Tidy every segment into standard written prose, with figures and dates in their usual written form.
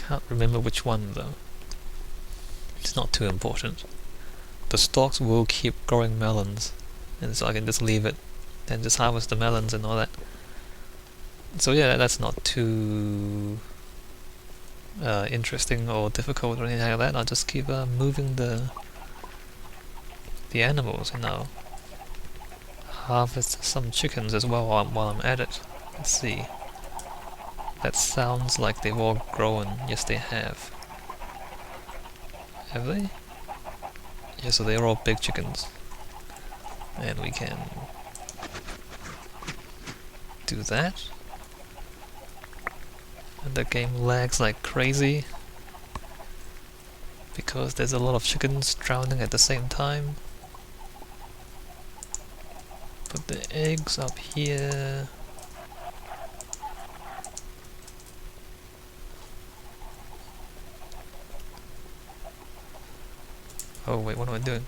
Can't remember which one though. It's not too important. The stalks will keep growing melons, and so I can just leave it and just harvest the melons and all that. So yeah, that's not too interesting or difficult or anything like that. I'll just keep moving the animals, and I'll harvest some chickens as well while I'm at it. Let's see. That sounds like they've all grown. Yes, they have. Have they? Yeah, so they're all big chickens. And we can do that. And the game lags like crazy because there's a lot of chickens drowning at the same time. Put the eggs up here. Oh wait, what am I doing?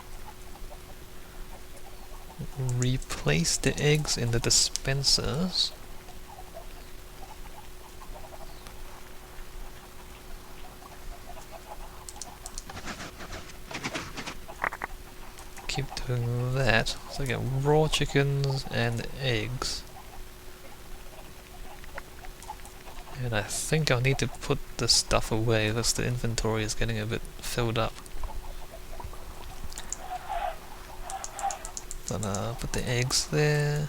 Replace the eggs in the dispensers. Keep doing that. So I get raw chickens and eggs. And I think I'll need to put the stuff away because the inventory is getting a bit filled up. Gonna put the eggs there.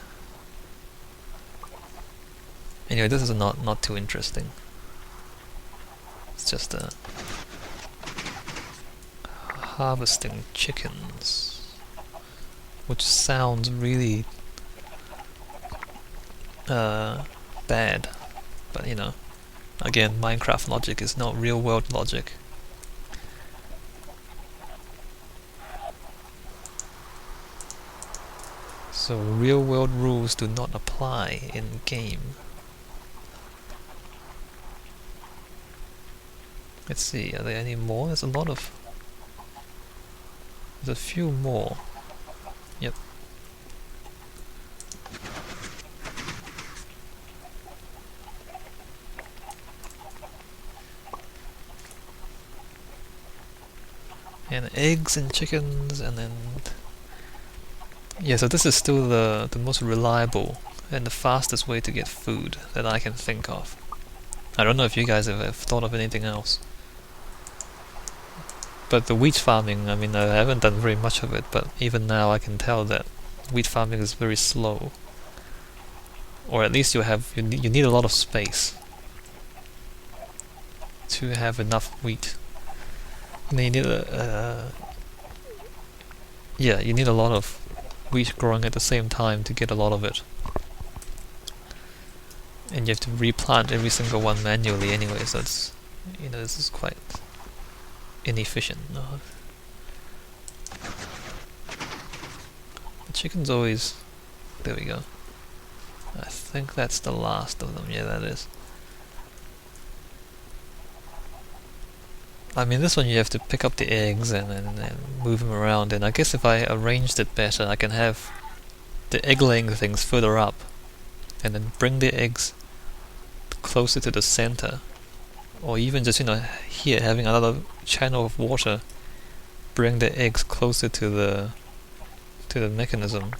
Anyway, this is not too interesting. It's just harvesting chickens, which sounds really bad, but you know, again, Minecraft logic is not real world logic. So real world rules do not apply in game. Let's see, are there any more? There's a few more. Yep. And eggs and chickens, and then yeah, so this is still the most reliable and the fastest way to get food that I can think of. I don't know if you guys have thought of anything else. But the wheat farming, I mean, I haven't done very much of it, but even now I can tell that wheat farming is very slow. Or at least you need a lot of space to have enough wheat. And then you need you need a lot of wheat growing at the same time to get a lot of it. And you have to replant every single one manually anyway, so it's, you know, this is quite inefficient. The chicken's always... there we go. I think that's the last of them. Yeah, that is. I mean, this one you have to pick up the eggs and move them around, and I guess if I arranged it better, I can have the egg-laying things further up, and then bring the eggs closer to the center, or even just, you know, here, having another channel of water, bring the eggs closer to the mechanism.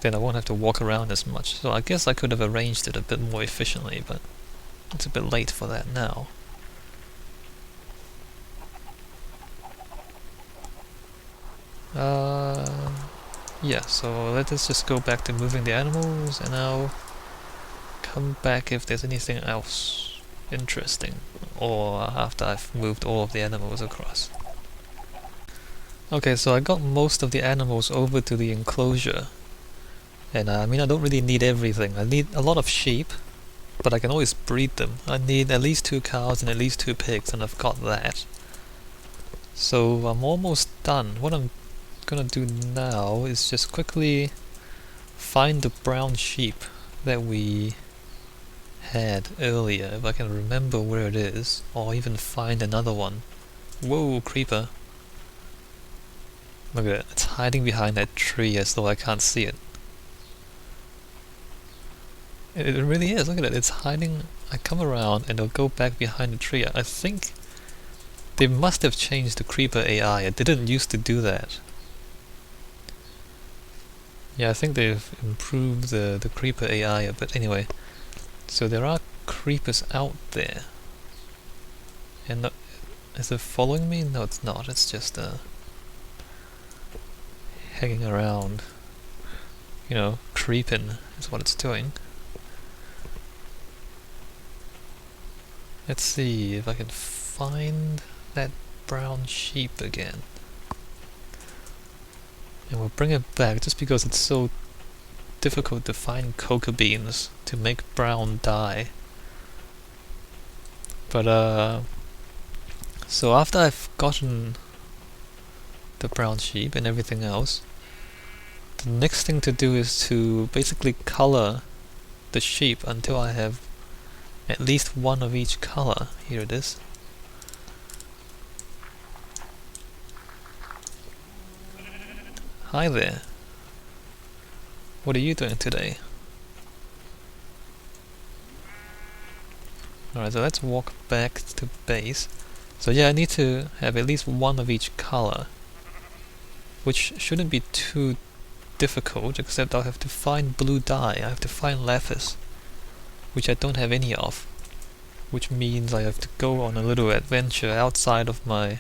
Then I won't have to walk around as much. So I guess I could have arranged it a bit more efficiently, but it's a bit late for that now. Yeah, so let us just go back to moving the animals, and I'll come back if there's anything else interesting, or after I've moved all of the animals across. Okay, so I got most of the animals over to the enclosure, and I mean, I don't really need everything. I need a lot of sheep, but I can always breed them. I need at least 2 cows and at least 2 pigs, and I've got that. So I'm almost done. What I'm gonna do now is just quickly find the brown sheep that we had earlier, if I can remember where it is, or even find another one. Whoa, creeper. Look at it, it's hiding behind that tree as though I can't see it. It really is, look at it, it's hiding. I come around and it'll go back behind the tree. I think they must have changed the creeper AI. It didn't used to do that. Yeah, I think they've improved the creeper AI a bit. Anyway, so there are creepers out there. And is it following me? No, it's not. It's just hanging around. You know, creeping is what it's doing. Let's see if I can find that brown sheep again. And we'll bring it back just because it's so difficult to find cocoa beans to make brown dye. But so after I've gotten the brown sheep and everything else, the next thing to do is to basically color the sheep until I have at least one of each color. Here it is. Hi there. What are you doing today? Alright, so let's walk back to base. So yeah, I need to have at least one of each color, which shouldn't be too difficult, except I'll have to find blue dye. I have to find lapis, which I don't have any of, which means I have to go on a little adventure outside of my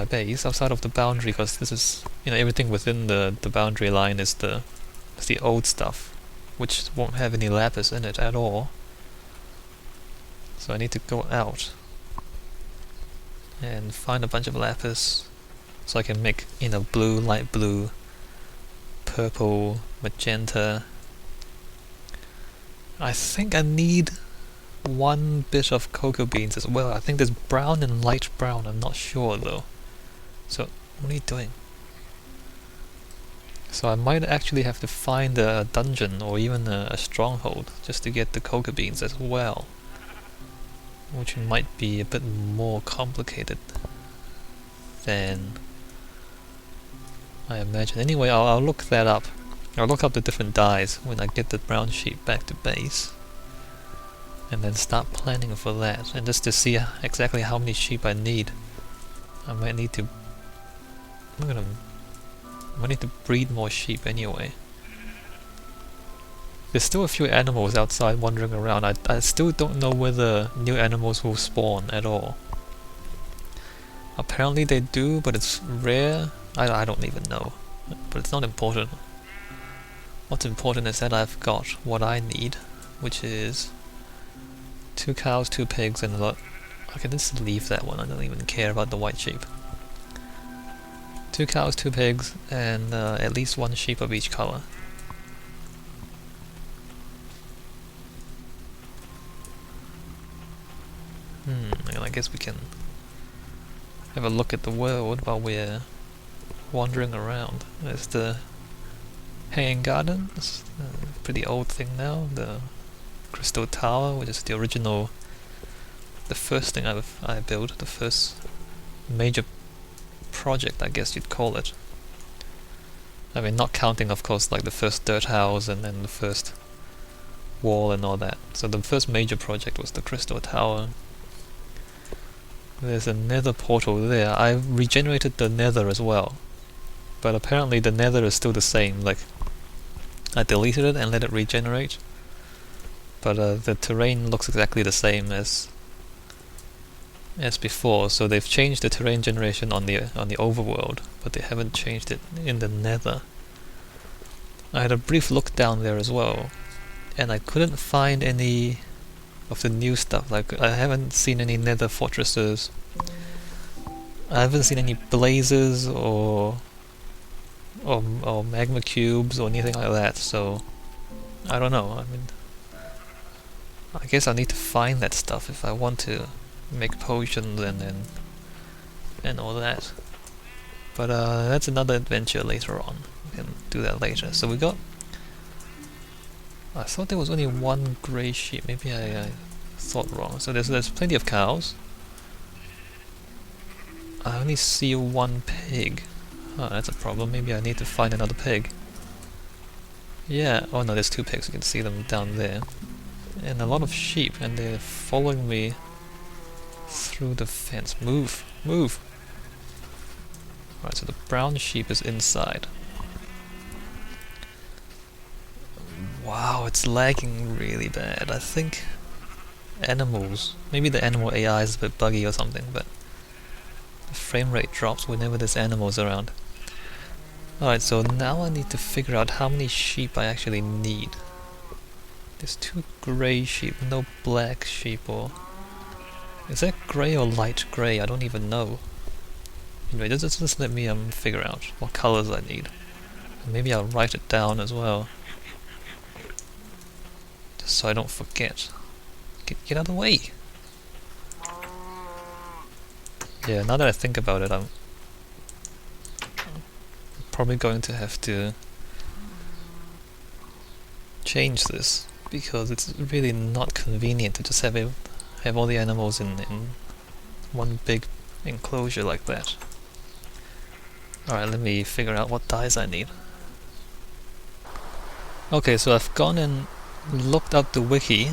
base, outside of the boundary, because this is, you know, everything within the boundary line is the old stuff, which won't have any lapis in it at all. So I need to go out and find a bunch of lapis so I can make, you know, blue, light blue, purple, magenta. I think I need one bit of cocoa beans as well. I think there's brown and light brown, I'm not sure though. So, what are you doing? So I might actually have to find a dungeon or even a stronghold just to get the cocoa beans as well, which might be a bit more complicated than I imagine. Anyway, I'll look that up. I'll look up the different dyes when I get the brown sheep back to base, and then start planning for that, and just to see exactly how many sheep I need. I might need to breed more sheep anyway. There's still a few animals outside wandering around. I still don't know whether new animals will spawn at all. Apparently they do, but it's rare. I don't even know. But it's not important. What's important is that I've got what I need, which is 2 cows, 2 pigs, and a lot. I can just leave that one. I don't even care about the white sheep. 2 cows, 2 pigs, and at least 1 sheep of each color. And I guess we can have a look at the world while we're wandering around. There's the Hanging Gardens, pretty old thing now. The Crystal Tower, which is the original, the first thing I built, the first major project, I guess you'd call it. I mean, not counting, of course, like the first dirt house and then the first wall and all that. So the first major project was the Crystal Tower. There's a nether portal there. I regenerated the nether as well, but apparently the nether is still the same. Like, I deleted it and let it regenerate, but the terrain looks exactly the same as before. So they've changed the terrain generation on the overworld, but they haven't changed it in the nether. I had a brief look down there as well, and I couldn't find any of the new stuff. Like, I haven't seen any nether fortresses. I haven't seen any blazes or magma cubes or anything like that. So I don't know. I mean, I guess I need to find that stuff if I want to make potions and all that. But that's another adventure later on. We can do that later. So we got. I thought there was only 1 grey sheep. Maybe I thought wrong. So there's plenty of cows. I only see 1 pig. Oh, that's a problem. Maybe I need to find another pig. Yeah. Oh no, there's 2 pigs. You can see them down there. and a lot of sheep, and they're following me through the fence. Move! Move! Alright, so the brown sheep is inside. Wow, it's lagging really bad. I think animals, maybe the animal AI is a bit buggy or something, but the frame rate drops whenever there's animals around. Alright, so now I need to figure out how many sheep I actually need. There's 2 grey sheep, no black sheep, or... is that grey or light grey? I don't even know. Anyway, just let me figure out what colours I need. And maybe I'll write it down as well, just so I don't forget. Get out of the way! Yeah, now that I think about it, I'm probably going to have to change this, because it's really not convenient to just have all the animals in one big enclosure like that. Alright, let me figure out what dyes I need. Okay, so I've gone and looked up the wiki,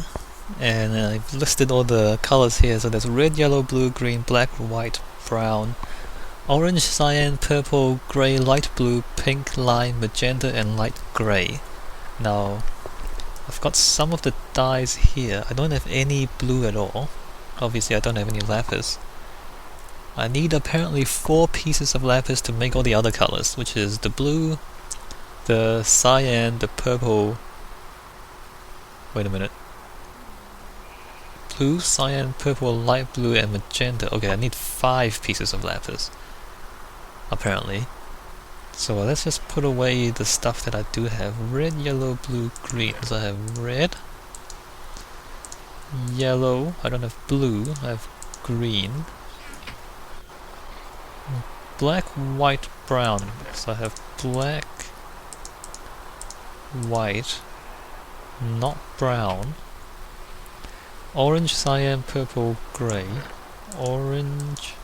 and I've listed all the colors here. So there's red, yellow, blue, green, black, white, brown, orange, cyan, purple, grey, light blue, pink, lime, magenta, and light grey. Now, I've got some of the dyes here. I don't have any blue at all. Obviously I don't have any lapis. I need apparently 4 pieces of lapis to make all the other colors, which is the blue, the cyan, the purple... wait a minute. Blue, cyan, purple, light blue, and magenta. Okay, I need 5 pieces of lapis, apparently. So let's just put away the stuff that I do have. Red, yellow, blue, green. So I have red, yellow, I don't have blue, I have green, black, white, brown. So I have black, white, not brown, orange, cyan, purple, grey, orange,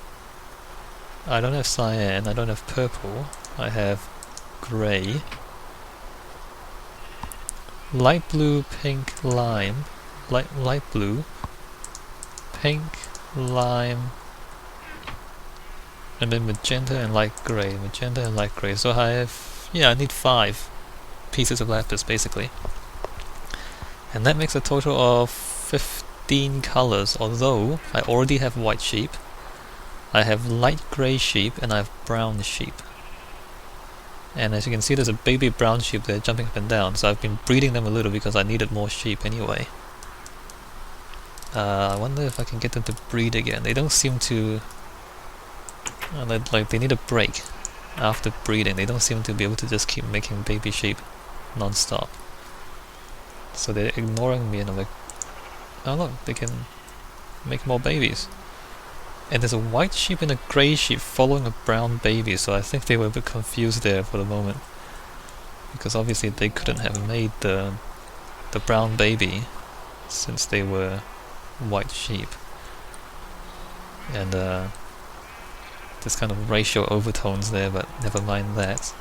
I don't have cyan, I don't have purple, I have grey, light blue, pink, lime, light blue, pink, lime, and then magenta and light grey, magenta and light grey. So I have, yeah, I need 5 pieces of lapis basically. And that makes a total of 15 colors, although I already have white sheep, I have light grey sheep, and I have brown sheep. And as you can see, there's a baby brown sheep there jumping up and down, so I've been breeding them a little because I needed more sheep anyway. I wonder if I can get them to breed again. They don't seem to... like they need a break after breeding. They don't seem to be able to just keep making baby sheep non-stop. So they're ignoring me, and I'm like, oh look, they can make more babies. And there's a white sheep and a grey sheep following a brown baby, so I think they were a bit confused there for the moment. Because obviously they couldn't have made the brown baby since they were white sheep. And there's kind of racial overtones there, but never mind that.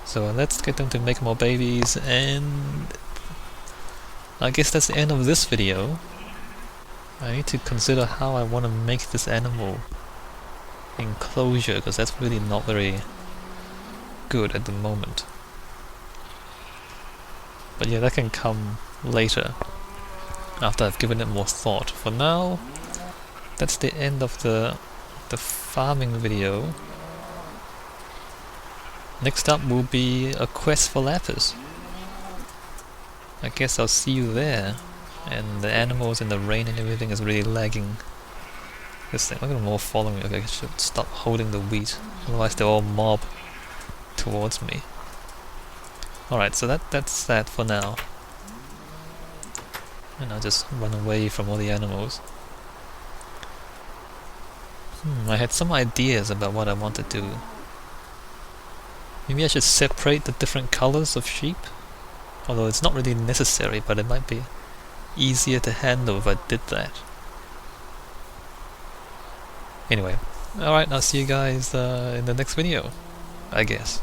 So let's get them to make more babies, and I guess that's the end of this video. I need to consider how I want to make this animal enclosure, because that's really not very good at the moment. But yeah, that can come later, after I've given it more thought. For now, that's the end of the farming video. Next up will be a quest for lapis. I guess I'll see you there. And the animals and the rain and everything is really lagging this thing. Look at them all following me. Okay, I should stop holding the wheat, otherwise they'll all mob towards me. Alright, so that's that for now. And I'll just run away from all the animals. I had some ideas about what I want to do. Maybe I should separate the different colors of sheep? Although it's not really necessary, but it might be easier to handle if I did that. Anyway, alright, I'll see you guys in the next video, I guess.